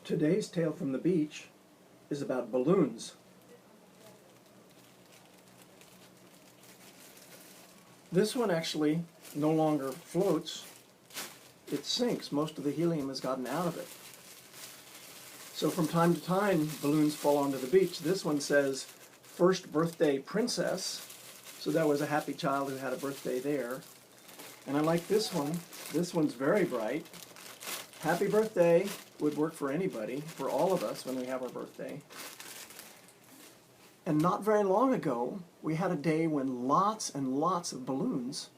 Today's tale from the beach is about balloons. This one actually no longer floats, it sinks. Most of the helium has gotten out of it. So from time to time, balloons fall onto the beach. This one says, "First birthday princess." So that was a happy child who had a birthday there. And I like this one. This one's very bright. Happy birthday would work for anybody, for all of us when we have our birthday. And not very long ago, we had a day when lots and lots of balloons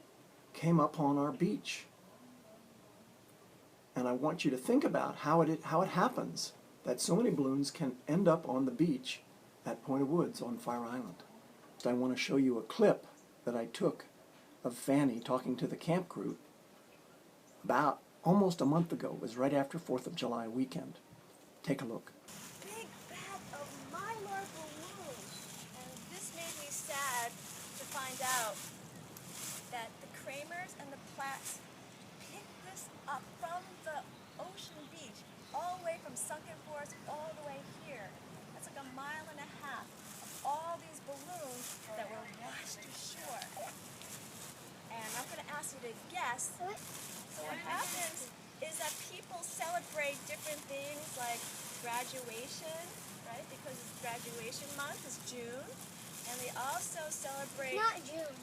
came up on our beach. And I want you to think about how it happens that so many balloons can end up on the beach at Point of Woods on Fire Island. I want to show you a clip that I took of Fanny talking to the camp crew about almost a month ago. It was right after 4th of July weekend. Take a look. Big bag of Mylar balloons. And this made me sad to find out that the Kramers and the Platts picked this up from the ocean beach, all the way from Sunken Forest all the way here. That's like 1.5 miles of all these balloons that were washed ashore. And I'm going to ask you to guess. So what happens is that people celebrate different things like graduation, right? Because it's graduation month, it's June. And they also celebrate... Not June.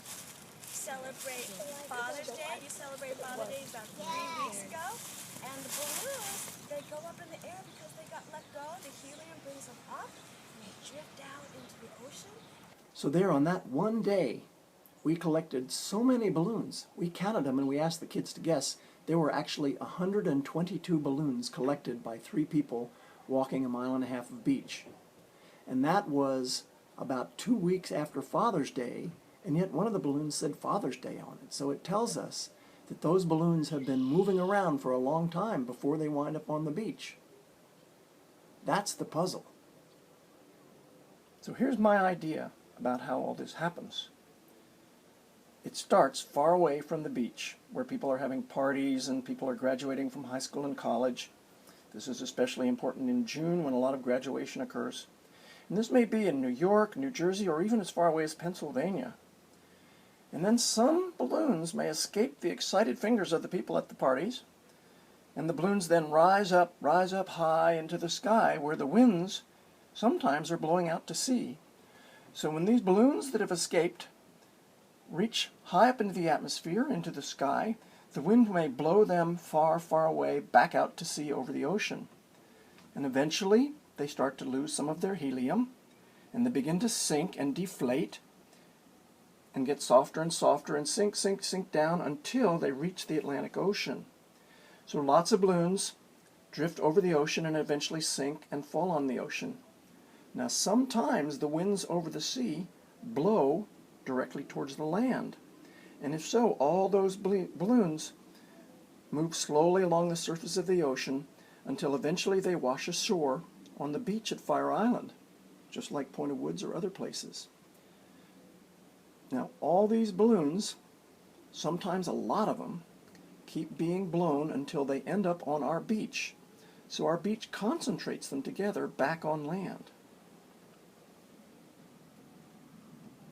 Celebrate Father's Day. You celebrate Father's Day about 3 weeks ago. And the balloons, they go up in the air because they got let go. The helium brings them up and they drift out into the ocean. So there on that one day, we collected so many balloons. We counted them and we asked the kids to guess. There were actually 122 balloons collected by 3 people walking 1.5 miles of beach. And that was about 2 weeks after Father's Day, and yet one of the balloons said Father's Day on it. So it tells us that those balloons have been moving around for a long time before they wind up on the beach. That's the puzzle. So here's my idea about how all this happens. It starts far away from the beach, where people are having parties and people are graduating from high school and college. This is especially important in June when a lot of graduation occurs. And this may be in New York, New Jersey, or even as far away as Pennsylvania. And then some balloons may escape the excited fingers of the people at the parties, and the balloons then rise up high into the sky where the winds sometimes are blowing out to sea. So when these balloons that have escaped reach high up into the atmosphere, into the sky, the wind may blow them far, far away back out to sea over the ocean. And eventually they start to lose some of their helium, and they begin to sink and deflate and get softer and softer and sink down until they reach the Atlantic Ocean. So lots of balloons drift over the ocean and eventually sink and fall on the ocean. Now sometimes the winds over the sea blow directly towards the land. And if so, all those balloons move slowly along the surface of the ocean until eventually they wash ashore on the beach at Fire Island, just like Point of Woods or other places. Now, all these balloons, sometimes a lot of them, keep being blown until they end up on our beach. So our beach concentrates them together back on land.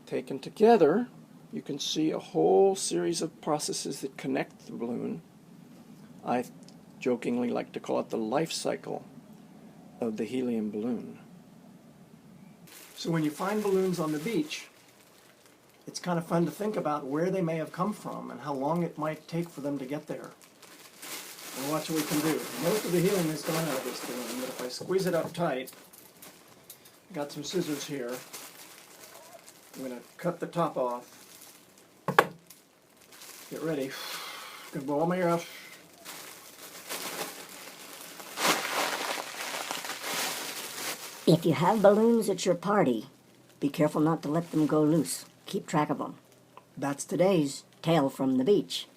Taken together, you can see a whole series of processes that connect the balloon. I jokingly like to call it the life cycle of the helium balloon. So when you find balloons on the beach, it's kind of fun to think about where they may have come from and how long it might take for them to get there. And watch what we can do. Most of the helium is gone out of this balloon, but if I squeeze it up tight, I've got some scissors here. I'm going to cut the top off. Get ready. I'm going to blow all my air out. If you have balloons at your party, be careful not to let them go loose. Keep track of them. That's today's Tale from the Beach.